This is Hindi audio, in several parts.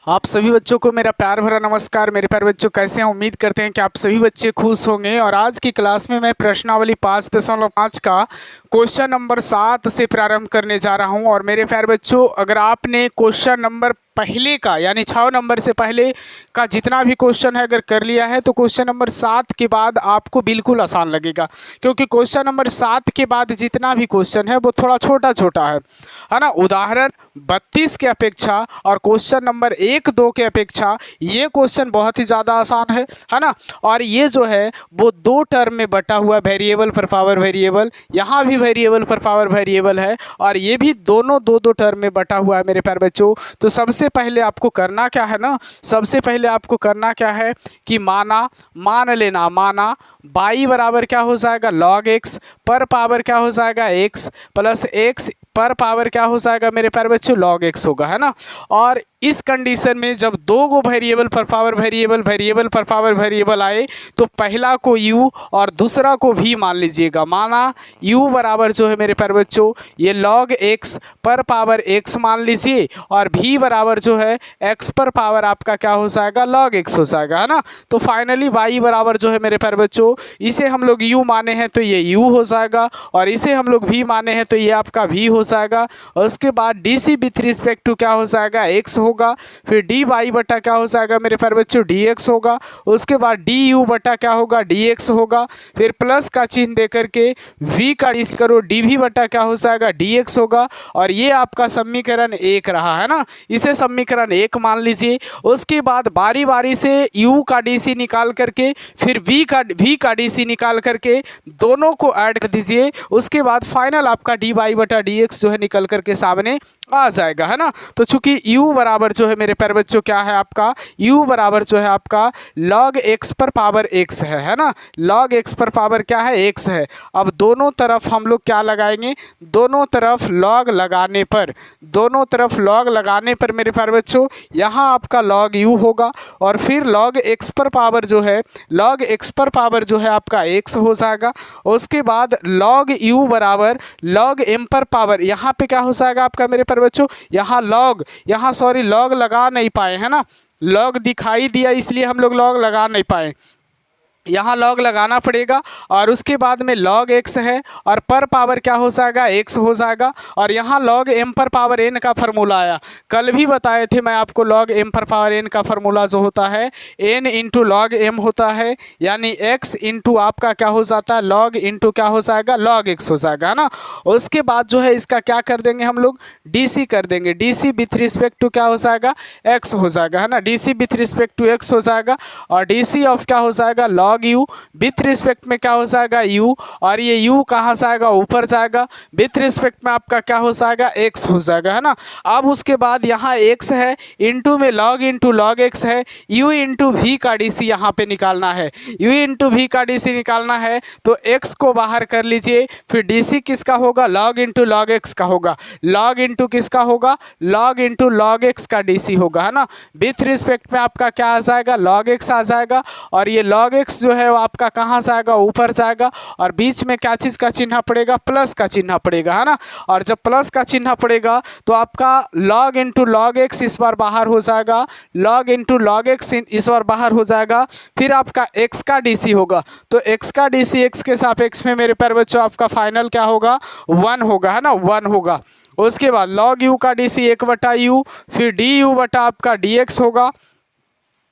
आप सभी बच्चों को मेरा प्यार भरा नमस्कार। मेरे प्यारे बच्चों, कैसे हैं? उम्मीद करते हैं कि आप सभी बच्चे खुश होंगे। और आज की क्लास में मैं प्रश्नावली 5.5 का क्वेश्चन नंबर 7 से प्रारंभ करने जा रहा हूं। और मेरे प्यारे बच्चों, अगर आपने क्वेश्चन नंबर पहले का यानी 6 नंबर से पहले का जितना भी क्वेश्चन है अगर कर लिया है तो क्वेश्चन नंबर 7 के बाद आपको बिल्कुल आसान लगेगा, क्योंकि क्वेश्चन नंबर 7 के बाद जितना भी क्वेश्चन है वो थोड़ा छोटा छोटा है ना। उदाहरण 32 के अपेक्षा और क्वेश्चन नंबर 1-2 के अपेक्षा ये क्वेश्चन बहुत ही ज़्यादा आसान है ना। और ये जो है वो 2 टर्म में बटा हुआ वेरिएबल पर पावर वेरिएबल, यहाँ भी वेरिएबल पर पावर वेरिएबल है और ये भी दोनों 2-2 टर्म में बटा हुआ है मेरे प्यारे बच्चों। तो सबसे पहले आपको करना क्या है ना, सबसे पहले आपको करना क्या है कि मान लेना y बराबर क्या हो जाएगा log x, पर पावर क्या हो जाएगा x प्लस x, पर पावर क्या हो जाएगा मेरे प्यारे बच्चों log x होगा, है ना। और इस कंडीशन में जब 2 गो वेरिएबल पर पावर वेरिएबल पर पावर वेरिएबल आए तो पहला को u और दूसरा को v मान लीजिएगा। माना u बराबर जो है मेरे प्यारे बच्चों ये log x पर पावर x मान लीजिए और v बराबर जो है x पर पावर आपका क्या हो जाएगा log x हो जाएगा, है ना। तो फाइनली y बराबर जो है मेरे प्यारे बच्चों इसे हम लोग u माने हैं तो ये u हो जाएगा और इसे हम लोग v माने हैं तो ये आपका v हो जाएगा। और उसके बाद डी विथ रिस्पेक्ट टू क्या हो जाएगा x होगा, फिर डी वाई बटा क्या हो जाएगा मेरे प्यारे बच्चों dx होगा। उसके बाद डी यू बटा क्या होगा dx होगा, फिर प्लस का चिन्ह दे करके v का इस करो dv बटा क्या हो जाएगा dx होगा। और ये आपका समीकरण 1 रहा, है ना। इसे समीकरण 1 मान लीजिए। उसके बाद बारी बारी से u का dc निकाल करके फिर v का dc निकाल करके दोनों को ऐड कर दीजिए। उसके बाद फाइनल आपका dy बटा dx जो है निकल करके सामने आ जाएगा, है ना। तो चूंकि u बराबर जो है मेरे प्यारे बच्चों क्या है आपका u बराबर जो है आपका log x पर पावर x है ना। log x पर पावर क्या है x है। अब दोनों तरफ हम लोग क्या लगाएंगे, दोनों तरफ log लगाने पर मेरे प्यारे बच्चों यहाँ आपका log u होगा और फिर log x पर पावर जो है आपका x हो जाएगा। उसके बाद log u बराबर log m पर पावर यहाँ पे क्या हो जाएगा आपका मेरे प्यारे बच्चों यहाँ लॉग लगा नहीं पाए, है ना। लॉग दिखाई दिया इसलिए हम लोग लॉग लगा नहीं पाए, यहाँ लॉग लगाना पड़ेगा। और उसके बाद में log x है और पर पावर क्या हो जाएगा x हो जाएगा। और यहाँ log m पर पावर n का फार्मूला आया, कल भी बताए थे मैं आपको log m पर पावर n का फार्मूला जो होता है n इंटू log m होता है, यानी x इंटू आपका क्या हो जाता है log इंटू क्या हो जाएगा log x हो जाएगा, है ना। उसके बाद जो है इसका क्या कर देंगे हम लोग dc कर देंगे, dc विथ रिस्पेक्ट टू क्या हो जाएगा x हो जाएगा, है ना। dc with respect to x हो जाएगा और dc ऑफ क्या हो जाएगा log u विथ रिस्पेक्ट में क्या हो जाएगा u, और ये u कहाँ से आएगा ऊपर जाएगा, विथ रिस्पेक्ट में आपका क्या हो जाएगा x हो जाएगा, है ना। अब उसके बाद यहाँ x है इंटू में log इंटू log x है, u इंटू v का dc यहाँ पे निकालना है, u इंटू v का dc निकालना है तो x को बाहर कर लीजिए। फिर dc किसका होगा log इंटू log x का होगा, log इंटू किसका होगा log इंटू log x का dc होगा, है ना। विथ रिस्पेक्ट में आपका क्या आ जाएगा log x आ जाएगा और ये log x जो है वो आपका कहाँ से आएगा ऊपर जाएगा और बीच में क्या चीज़ का चिन्ह पड़ेगा प्लस का चिन्ह पड़ेगा, है ना। और जब प्लस का चिन्ह पड़ेगा तो आपका log इंटू log x इस बार बाहर हो जाएगा, log इंटू log x इस बार बाहर हो जाएगा। फिर आपका x का dc होगा तो x का dc x के सापेक्ष में मेरे प्यारे बच्चों आपका फाइनल क्या होगा 1 होगा, है ना, 1 होगा। उसके बाद log u का dc 1 बटा u, फिर du बटा आपका dx होगा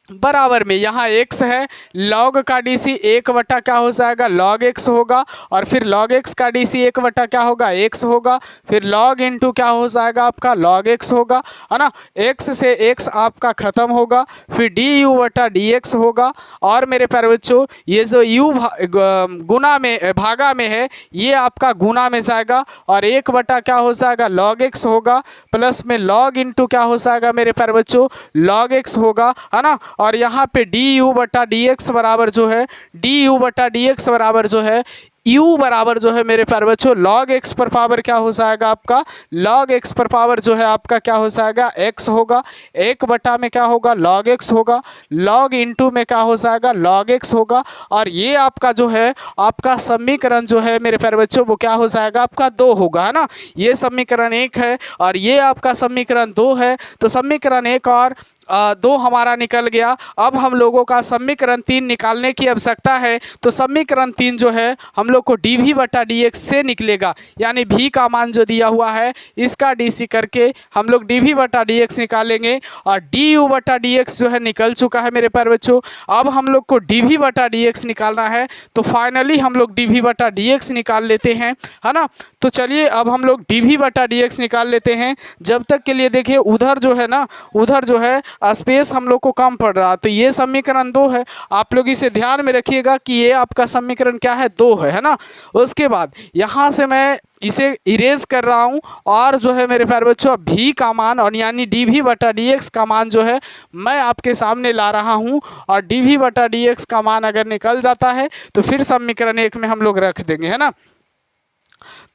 बराबर में यहाँ x है, log का dc 1 बटा क्या हो जाएगा log x होगा और फिर log x का dc 1 बटा क्या होगा x होगा, फिर log इंटू क्या हो जाएगा आपका log x होगा, है ना। x से x आपका ख़त्म होगा, फिर du बटा dx होगा। और मेरे प्यारे बच्चों ये जो u गुना में भागा में है ये आपका गुना में जाएगा और 1 बटा क्या हो जाएगा log x होगा, प्लस में log इंटू क्या हो जाएगा मेरे प्यारे बच्चों log x होगा, है ना। और यहाँ पे du बटा dx बराबर जो है u बराबर जो है मेरे प्यारे बच्चों log x पर पावर क्या हो जाएगा आपका log x पर पावर जो है आपका क्या हो जाएगा x होगा, 1 बटा में क्या होगा log x होगा, log इंटू में क्या हो जाएगा log x होगा। और ये आपका जो है आपका समीकरण जो है मेरे प्यारे बच्चों वो क्या हो जाएगा आपका 2 होगा, है ना। ये समीकरण 1 है और ये आपका समीकरण 2 है। तो समीकरण 1 और 2 हमारा निकल गया। अब हम लोगों का समीकरण 3 निकालने की आवश्यकता है। तो समीकरण 3 जो है हम लोग को dv बटा dx से निकलेगा, यानी v का मान जो दिया हुआ है इसका dc करके हम लोग dv बटा dx निकालेंगे और du बटा dx जो है निकल चुका है मेरे प्यारे बच्चों। अब हम लोग को dv बटा dx निकालना है, तो फाइनली हम लोग dv बटा dx निकाल लेते हैं, है ना। तो चलिए अब हम लोग dv बटा dx निकाल लेते हैं। जब तक के लिए देखिए उधर जो है ना, उधर जो है स्पेस हम लोग को कम पड़ रहा, तो ये समीकरण 2 है। आप लोग इसे ध्यान में रखिएगा कि ये आपका समीकरण क्या है, 2 है ना। उसके बाद यहाँ से मैं इसे इरेज कर रहा हूँ और जो है मेरे प्यारे बच्चों v का मान और यानी dv बटा dx का मान जो है मैं आपके सामने ला रहा हूँ, और dv बटा dx का मान अगर निकल जाता है तो फिर समीकरण 1 में हम लोग रख देंगे, है ना।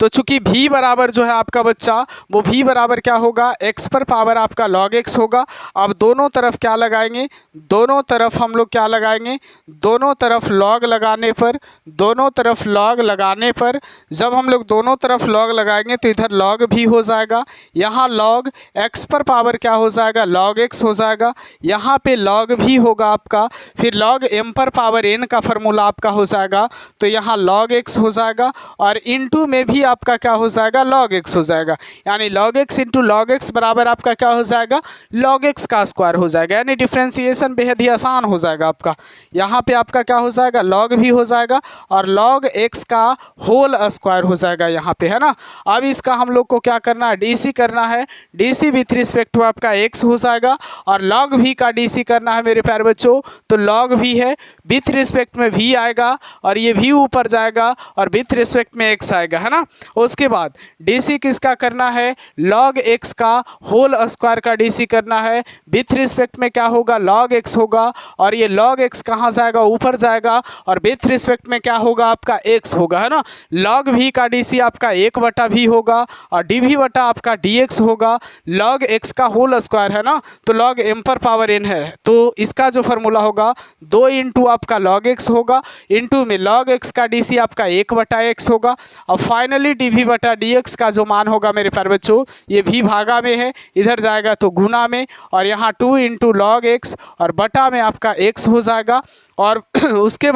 तो चूंकि v बराबर जो है आपका बच्चा वो v बराबर क्या होगा, x पर पावर आपका log x होगा। अब दोनों तरफ क्या लगाएंगे, दोनों तरफ हम लोग क्या लगाएंगे, दोनों तरफ log लगाने पर, दोनों तरफ log लगाने पर जब हम लोग दोनों तरफ log लगाएंगे तो इधर log भी हो जाएगा, यहाँ log x पर पावर क्या हो जाएगा, log x हो जाएगा, यहाँ पे log भी होगा आपका, फिर log m पर पावर n का फॉर्मूला आपका हो जाएगा, तो यहाँ log x हो जाएगा और इनटू में भी आपका क्या हो जाएगा, log x हो जाएगा, यानी log x into log x बराबर आपका क्या हो जाएगा, log x का स्क्वायर हो जाएगा, यानी डिफ्रेंसिएशन बेहद ही आसान हो जाएगा आपका। यहाँ पे आपका क्या हो जाएगा, log भी हो जाएगा और log x का होल स्क्वायर हो जाएगा यहाँ पे, है ना। अब इसका हम लोग को क्या करना है, डीसी करना है, डीसी विथ रिस्पेक्ट टू आपका x हो जाएगा और log v का डीसी करना है मेरे प्यारे बच्चों, तो log v है, विथ रिस्पेक्ट में v आएगा और ये v ऊपर जाएगा और विथ रिस्पेक्ट में x आएगा, है ना। उसके बाद डीसी किसका करना है, log x का होल स्क्वायर का डीसी करना है, विथ रिस्पेक्ट में क्या होगा, log x होगा और ये log x कहाँ जाएगा, ऊपर जाएगा और विथ रिस्पेक्ट में क्या होगा आपका x होगा, है ना। log v का डीसी आपका 1/v होगा और dv बटा आपका dx होगा, log x का होल स्क्वायर है ना, तो log m पर पावर n है, तो इसका जो फार्मूला होगा 2 इंटू आपका log x होगा, इंटू में log x का डीसी आपका 1/x होगा। अब फाइनली dv बटा dx का जो मान होगा मेरे प्यारे बच्चों, ये भी भागा में है, इधर जाएगा तो गुना में, और यहाँ 2 इंटू log x और बटा में आपका x हो जाएगा। और उसके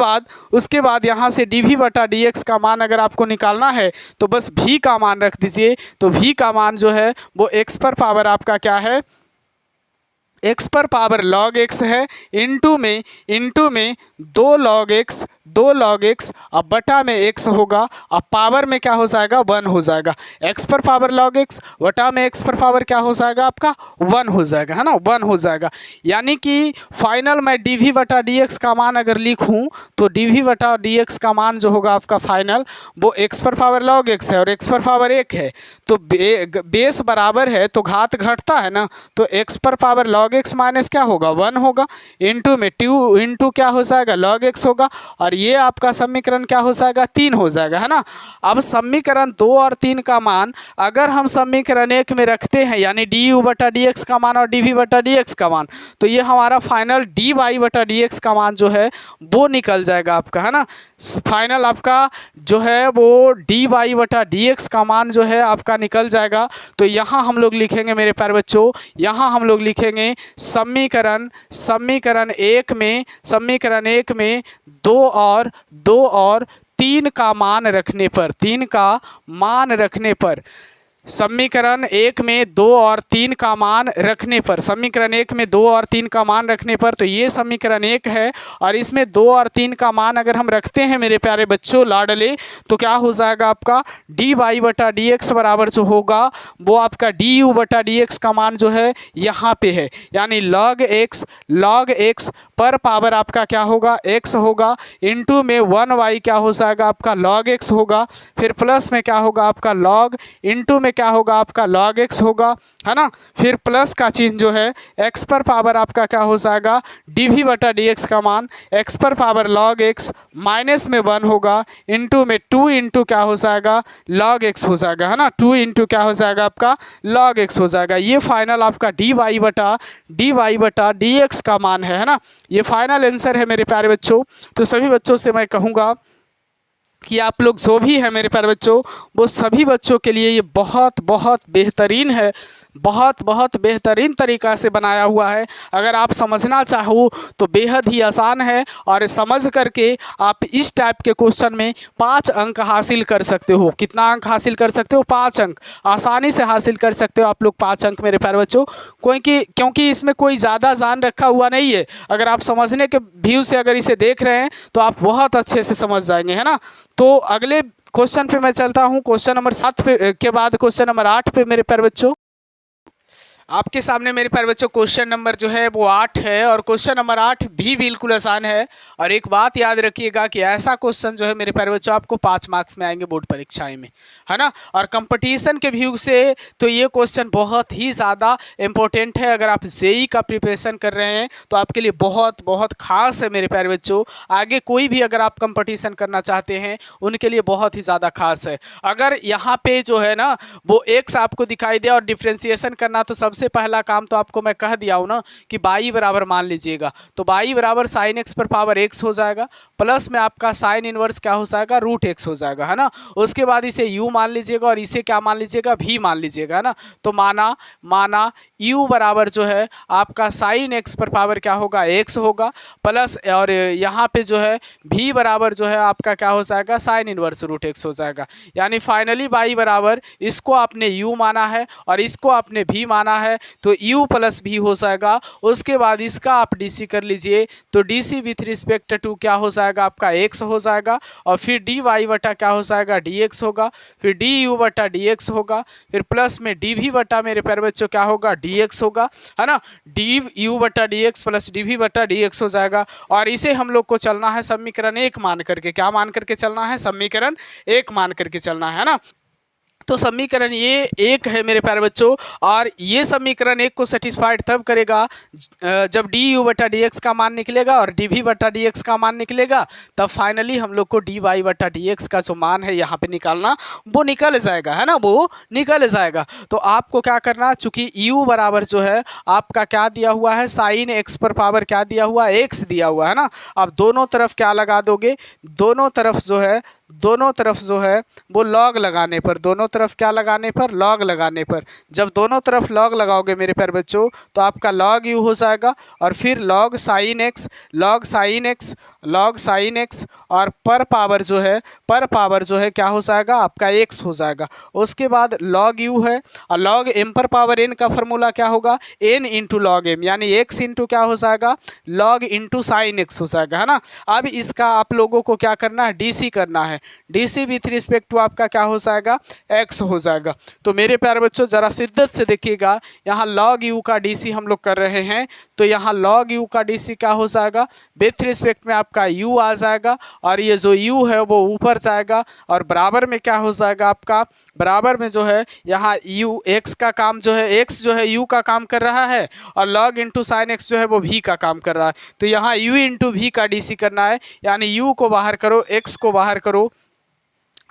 बाद यहाँ से dv बटा dx का मान अगर आपको निकालना है तो बस v का मान रख दीजिए, तो v का मान जो है वो x पर पावर आपका क्या है, x पर पावर log x है, इंटू में 2 log x अब बटा में x होगा, अब पावर में क्या हो जाएगा, 1 हो जाएगा, x पर पावर log x बटा में x पर पावर क्या हो जाएगा आपका 1 हो जाएगा, है ना, 1 हो जाएगा। यानी कि फाइनल मैं dv बटा dx का मान अगर लिखूं तो dv बटा dx का मान जो होगा आपका फाइनल वो x पर पावर log x है और x पर पावर 1 है, तो बेस बराबर है तो घात घटता है ना, तो x पर पावर log x माइनस क्या होगा 1 होगा, इंटू में 2 इंटू क्या हो जाएगा log x होगा और ये आपका समीकरण क्या हो जाएगा 3 हो जाएगा, है ना। अब समीकरण 2 और 3 का मान अगर हम समीकरण 1 में रखते हैं, यानी du बटा dx का मान और dv बटा dx का मान, तो ये हमारा फाइनल dy बटा dx का मान जो है वो निकल जाएगा आपका, है ना। फाइनल आपका जो है वो dy बटा dx का मान जो है आपका निकल जाएगा। तो यहाँ हम लोग लिखेंगे मेरे प्यारे बच्चों, यहाँ हम लोग लिखेंगे समीकरण 1 में 2 और 3 का मान रखने पर समीकरण 1 में 2 और 3 का मान रखने पर, समीकरण 1 में 2 और 3 का मान रखने पर, तो ये समीकरण 1 है और इसमें 2 और 3 का मान अगर हम रखते हैं मेरे प्यारे बच्चों लाडले, तो क्या हो जाएगा आपका dy बटा dx बराबर जो होगा वो आपका du बटा dx का मान जो है यहाँ पे है, यानी log x पर पावर आपका क्या होगा x होगा, इंटू में 1y क्या हो जाएगा आपका log x होगा, फिर प्लस में क्या होगा आपका log, इंटू में क्या होगा आपका log x होगा, है ना। फिर प्लस का चिन्ह जो है x पर पावर आपका क्या हो जाएगा dv बटा dx का मान x पर पावर log x माइनस में 1 होगा, इंटू में 2 इंटू क्या हो जाएगा log x हो जाएगा, है ना, 2 इंटू क्या हो जाएगा आपका log x हो जाएगा। ये फाइनल आपका dy बटा dx का मान है ना, ये फाइनल आंसर है मेरे प्यारे बच्चों। तो सभी बच्चों से मैं कहूँगा कि आप लोग जो भी है मेरे प्यारे बच्चों, वो सभी बच्चों के लिए ये बहुत बेहतरीन है, बहुत बहुत बेहतरीन तरीक़ा से बनाया हुआ है। अगर आप समझना चाहो तो बेहद ही आसान है और समझ करके आप इस टाइप के क्वेश्चन में 5 अंक हासिल कर सकते हो। कितना अंक हासिल कर सकते हो? 5 अंक आसानी से हासिल कर सकते हो आप लोग 5 अंक मेरे प्यारे बच्चों। क्योंकि इसमें कोई ज़्यादा जान रखा हुआ नहीं है। अगर आप समझने के व्यू से अगर इसे देख रहे हैं तो आप बहुत अच्छे से समझ जाएंगे, है ना। तो अगले क्वेश्चन पे मैं चलता हूँ। क्वेश्चन नंबर 7 पे के बाद क्वेश्चन नंबर 8 पे मेरे प्यारे बच्चों आपके सामने मेरे प्यारे बच्चों क्वेश्चन नंबर जो है वो 8 है और क्वेश्चन नंबर 8 भी बिल्कुल आसान है। और एक बात याद रखिएगा कि ऐसा क्वेश्चन जो है मेरे प्यारे बच्चों आपको 5 मार्क्स में आएंगे बोर्ड परीक्षाएं में, है ना। और कंपटीशन के व्यू से तो ये क्वेश्चन बहुत ही ज़्यादा इम्पोर्टेंट है। अगर आप जेई का प्रिपरेशन कर रहे हैं तो आपके लिए बहुत बहुत खास है मेरे प्यारे बच्चों। आगे कोई भी अगर आप कंपटीशन करना चाहते हैं उनके लिए बहुत ही ज़्यादा खास है। अगर यहाँ पे जो है ना वो एक्स आपको दिखाई दे और डिफ्रेंसिएशन करना, तो सबसे पहला काम तो आपको मैं कह दिया हूँ ना कि बाई बराबर मान लीजिएगा। तो बाई बराबर साइन एक्स पर पावर एक्स हो जाएगा, प्लस में आपका साइन इनवर्स क्या हो जाएगा? रूट एक्स हो जाएगा, है ना। उसके बाद इसे यू मान लीजिएगा और इसे क्या मान लीजिएगा? भी मान लीजिएगा, है ना। तो माना यू बराबर जो है आपका साइन एक्स पर पावर क्या होगा? एक्स होगा, प्लस और यहाँ पे जो है भी बराबर जो है आपका क्या हो जाएगा? साइन इनवर्स रूट एक्स हो जाएगा। यानी फाइनली बाई बराबर इसको आपने यू माना है और इसको आपने भी माना है, तो u प्लस भी हो जाएगा। उसके बाद इसका आप डी कर लीजिए, तो D C with respect to क्या हो जाएगा? आपका x हो जाएगा। और फिर डी वाई बटा क्या हो जाएगा? डी एक्स होगा। फिर डी यू बटा डी एक्स होगा। फिर प्लस में डी भी बटा मेरे प्यारे बच्चों क्या होगा? डी एक्स होगा, है ना। डी यू बटा डी एक्स प्लस डी भी बटा डी एक्स हो जाएगा। और इसे हम लोग को चलना है समीकरण 1 मान करके। क्या मान करके चलना है? समीकरण 1 मान करके चलना है ना। तो समीकरण ये 1 है मेरे प्यारे बच्चों। और ये समीकरण 1 को सेटिस्फाइड तब करेगा जब डी यू बटा डी एक्स का मान निकलेगा और डी भी बटा डी एक्स का मान निकलेगा। तब फाइनली हम लोग को डी वाई बटा डी एक्स का जो मान है यहाँ पे निकालना, वो निकल जाएगा, है ना, वो निकल जाएगा। तो आपको क्या करना, चूंकि यू बराबर जो है आपका क्या दिया हुआ है? साइन एक्स पर पावर क्या दिया हुआ? एक्स दिया हुआ है ना। अब दोनों तरफ क्या लगा दोगे? दोनों तरफ जो है वो लॉग लगाने पर, दोनों तरफ क्या लगाने पर? लॉग लगाने पर। जब दोनों तरफ लॉग लगाओगे मेरे प्यारे बच्चों तो आपका लॉग यू हो जाएगा और फिर लॉग साइन एक्स और पर पावर जो है क्या हो जाएगा? आपका एक्स हो जाएगा। उसके बाद लॉग यू है और लॉग एम पर पावर एन का फॉर्मूला क्या होगा? एन इंटू लॉग एम, यानी एक्स इंटू क्या हो जाएगा? लॉग इंटू साइन एक्स हो जाएगा, है ना। अब इसका आप लोगों को क्या करना है? डीसी करना है। डीसी विथ रिस्पेक्ट टू आपका क्या हो जाएगा? एक्स हो जाएगा। तो मेरे प्यारे बच्चों जरा शिद्दत से देखिएगा, यहाँ लॉग यू का डीसी हम लोग कर रहे हैं। तो यहाँ लॉग यू का डीसी क्या हो जाएगा? विथ रिस्पेक्ट में आपका यू आ जाएगा और ये जो यू है वो ऊपर जाएगा और बराबर में क्या हो जाएगा? आपका बराबर में जो है यहाँ यू एक्स का काम जो है, एक्स जो है यू का काम कर रहा है और लॉग इंटू साइन एक्स जो है वो भी का काम कर रहा है। तो यहाँ यू इंटू भी का डीसी करना है, यानी यू को बाहर करो, एक्स को बाहर करो।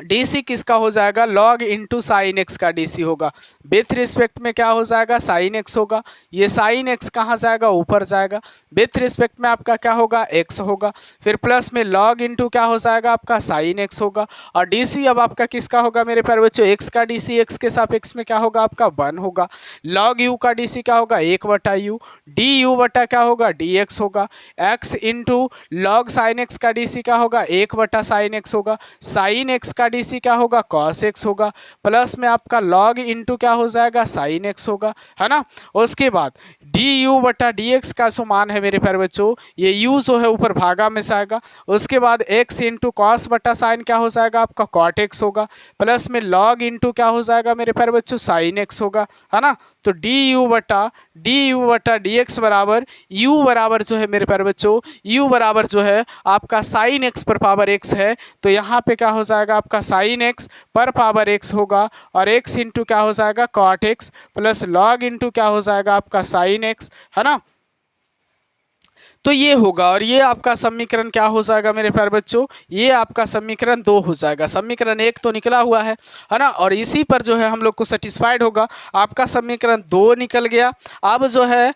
डीसी किसका हो जाएगा? लॉग इंटू साइन एक्स का डीसी होगा। विथ रिस्पेक्ट में क्या हो जाएगा? साइन एक्स होगा। ये साइन एक्स कहाँ जाएगा? ऊपर जाएगा। विथ रिस्पेक्ट में आपका क्या होगा? एक्स होगा। फिर प्लस में लॉग इंटू क्या हो जाएगा? आपका साइन एक्स होगा। और डीसी अब आपका किसका होगा मेरे प्यारे बच्चों? एक्स का डीसी एक्स के सापेक्ष में क्या होगा? आपका 1 होगा। लॉग यू का डीसी क्या होगा? 1 बटा यू। डी यू बटा क्या होगा? डी एक्स होगा। X into log sine x का डीसी क्या होगा? 1 बटा साइन एक्स होगा। साइन एक्स का डीसी क्या होगा? कॉस एक्स होगा। प्लस में आपका लॉग इंटू क्या हो जाएगा? साइन एक्स होगा, है ना। उसके बाद डी यू बटा डी एक्स का जो मान है मेरे प्यारे बच्चों, ये यू जो है ऊपर भागा में जाएगा। उसके बाद एक्स इंटू कॉस बटा साइन क्या हो जाएगा? आपका कॉट एक्स होगा। प्लस में लॉग इंटू क्या हो जाएगा मेरे प्यारे बच्चों? साइन एक्स होगा, है ना। तो डी यू बटा डी एक्स बराबर यू बराबर जो है मेरे प्यारे बच्चों, यू बराबर जो है आपका साइन एक्स पर पावर एक्स है। तो यहाँ पे क्या हो जाएगा? आपका साइन एक्स पर पावर एक्स होगा और एक्स इंटू क्या हो जाएगा? Cot x plus log into क्या हो जाएगा? आपका साइन एक्स, है ना। तो ये होगा और ये आपका समीकरण क्या हो जाएगा मेरे प्यारे बच्चों, ये आपका समीकरण 2 हो जाएगा। समीकरण 1 तो निकला हुआ है ना, और इसी पर जो है हम लोग को सेटिस्फाइड होगा। आपका समीकरण 2 निकल गया। अब जो है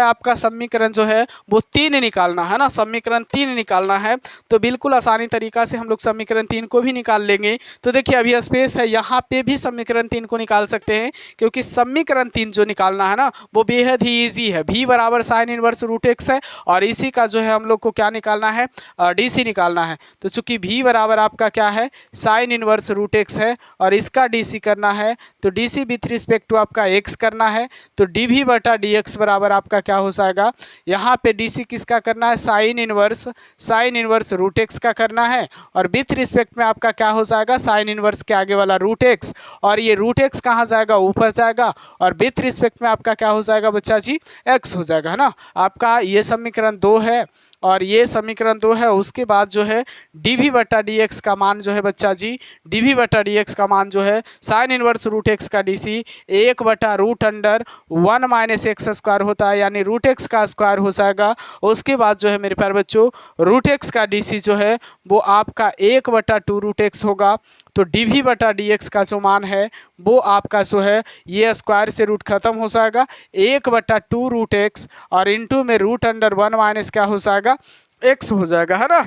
आपका समीकरण जो है वो 3 निकालना है ना, समीकरण 3 निकालना है। तो बिल्कुल आसानी तरीका से हम लोग समीकरण 3 को भी निकाल लेंगे। तो देखिए अभी स्पेस है, यहाँ पे भी समीकरण 3 को निकाल सकते हैं, क्योंकि समीकरण 3 जो निकालना है ना वो बेहद ही ईजी है। v बराबर साइन इनवर्स रूट एक्स है और इसी का जो है हम लोग को क्या निकालना है, डीसी निकालना है। तो चूंकि v बराबर आपका क्या है, साइन इनवर्स रूट एक्स है और इसका डीसी करना है, तो डीसी विथ रिस्पेक्ट टू आपका x करना है। तो dv बटा dx बराबर आपका क्या हो जाएगा, यहाँ पे डीसी किसका करना है, साइन इनवर्स रूट एक्स का करना है और विथ रिस्पेक्ट में आपका क्या हो जाएगा, साइन इनवर्स के आगे वाला रूट एक्स, और ये रूट एक्स कहाँ जाएगा, ऊपर जाएगा, और विथ रिस्पेक्ट में आपका क्या हो जाएगा बच्चा जी, x हो जाएगा, है ना। आपका ये समीकरण 2 है और ये समीकरण 2 है। उसके बाद जो है dv बटा dx का मान जो है बच्चा जी, dv बटा dx का मान जो है साइन इनवर्स रूट एक्स का डीसी 1 बटा root under 1 minus x square होता है, यानी रूट एक्स का स्क्वायर हो जाएगा। उसके बाद जो है मेरे प्यारे बच्चों रूट एक्स का डीसी जो है वो आपका 1 बटा 2 रूट एक्स होगा। तो dv बटा dx का जो मान है वो आपका जो है ये स्क्वायर से रूट खत्म हो जाएगा, 1 बटा 2 रूट एक्स और इंटू में रूट अंडर 1 माइनस क्या हो जाएगा, x हो जाएगा, है ना।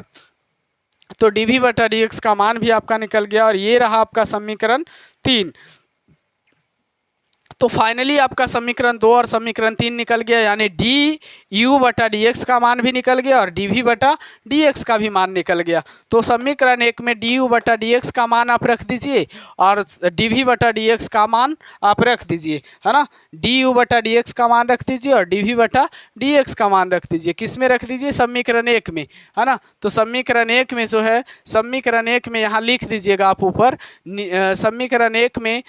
तो dv बटा dx का मान भी आपका निकल गया और ये रहा आपका समीकरण 3। तो फाइनली आपका समीकरण 2 और समीकरण 3 निकल गया, यानी डी यू बटा डी एक्स का मान भी निकल गया और डी वी बटा डी एक्स का भी मान निकल गया। तो समीकरण 1 में डी यू बटा डी एक्स का मान आप रख दीजिए और डी वी बटा डी एक्स का मान आप रख दीजिए, है ना। डी यू बटा डी एक्स का मान रख दीजिए और डी वी बटा डी एक्स का मान रख दीजिए। किस में रख दीजिए, समीकरण 1 में, है ना। तो समीकरण 1 में जो है, समीकरण 1 में यहाँ लिख दीजिएगा आप ऊपर, समीकरण 1 में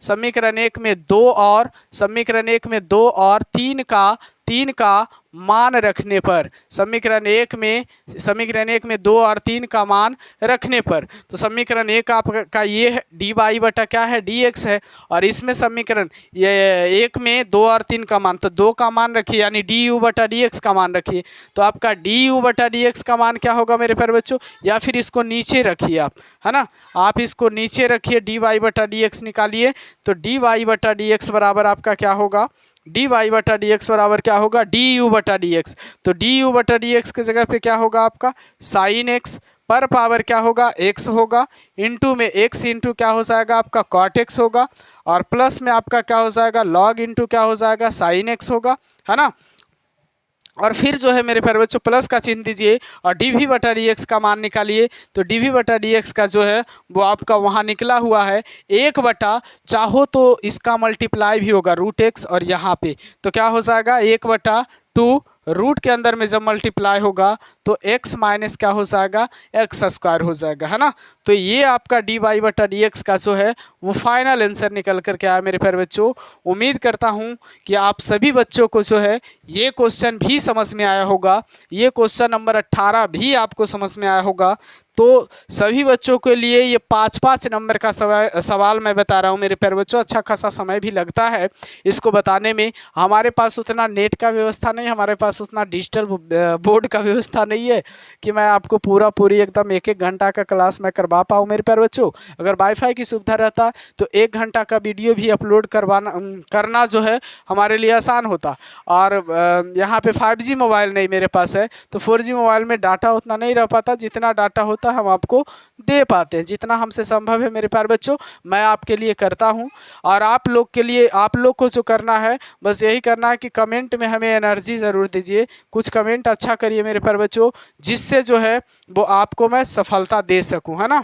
समीकरण एक में 2 और समीकरण 1 में 2 और 3 का मान रखने पर, समीकरण 1 में 2 और 3 का मान रखने पर, तो समीकरण 1 आपका ये है डी वाई बटा क्या है, डी एक्स है, और इसमें समीकरण ये 1 में 2 और 3 का मान, तो 2 का मान रखिए, यानी डी यू बटा डी एक्स का मान रखिए। तो आपका डी यू बटा डी एक्स का मान क्या होगा मेरे प्यारे बच्चों, या फिर इसको नीचे रखिए आप, है ना, आप इसको नीचे रखिए, डी वाई बटा डी एक्स निकालिए। तो डी वाई बटा डी एक्स बराबर आपका क्या होगा, डी वाई बटा डी एक्स बराबर क्या होगा, डी यू बटा डी एक्स। तो डी यू बटा डी एक्स की जगह पे क्या होगा आपका, साइन एक्स पर पावर क्या होगा, एक्स होगा, इंटू में एक्स इंटू क्या हो जाएगा आपका कॉट एक्स होगा, और प्लस में आपका क्या हो जाएगा, लॉग इंटू क्या हो जाएगा, साइन एक्स होगा, है ना। और फिर जो है मेरे प्यारे बच्चों प्लस का चिन्ह दीजिए और डी वी बटा डी एक्स का मान निकालिए। तो डी वी बटा डी एक्स का जो है वो आपका वहाँ निकला हुआ है 1 बटा, चाहो तो इसका मल्टीप्लाई भी होगा रूट एक्स, और यहाँ पे तो क्या हो जाएगा 1 बटा 2 रूट के अंदर में जब मल्टीप्लाई होगा तो x माइनस क्या हो जाएगा, एक्स स्क्वायर हो जाएगा, है ना। तो ये आपका डी वाई बटा डी एक्स का जो है वो फाइनल आंसर निकल कर के आया मेरे प्यारे बच्चों। उम्मीद करता हूँ कि आप सभी बच्चों को जो है ये क्वेश्चन भी समझ में आया होगा, ये क्वेश्चन नंबर 18 भी आपको समझ में आया होगा। तो सभी बच्चों के लिए ये 5-5 नंबर का सवाल मैं बता रहा हूँ मेरे प्यारे बच्चों। अच्छा खासा समय भी लगता है इसको बताने में, हमारे पास उतना नेट का व्यवस्था नहीं, हमारे पास उतना डिजिटल बोर्ड का व्यवस्था नहीं है कि मैं आपको पूरी एकदम 1-1 घंटा का क्लास मैं करवा पाऊँ मेरे प्यारे बच्चों। अगर वाईफाई की सुविधा रहता तो 1 घंटा का वीडियो भी अपलोड करना जो है हमारे लिए आसान होता। और यहाँ पे 5G मोबाइल नहीं मेरे पास है, तो 4G मोबाइल में डाटा उतना नहीं रह पाता, जितना डाटा होता हम आपको दे पाते हैं, जितना हमसे संभव है मेरे प्यारे बच्चों मैं आपके लिए करता हूं। और आप लोग के लिए, आप लोग को जो करना है बस यही करना है कि कमेंट में हमें एनर्जी ज़रूर दीजिए, कुछ कमेंट अच्छा करिए मेरे प्यारे बच्चों, जिससे जो है वो आपको मैं सफलता दे सकूं, है ना।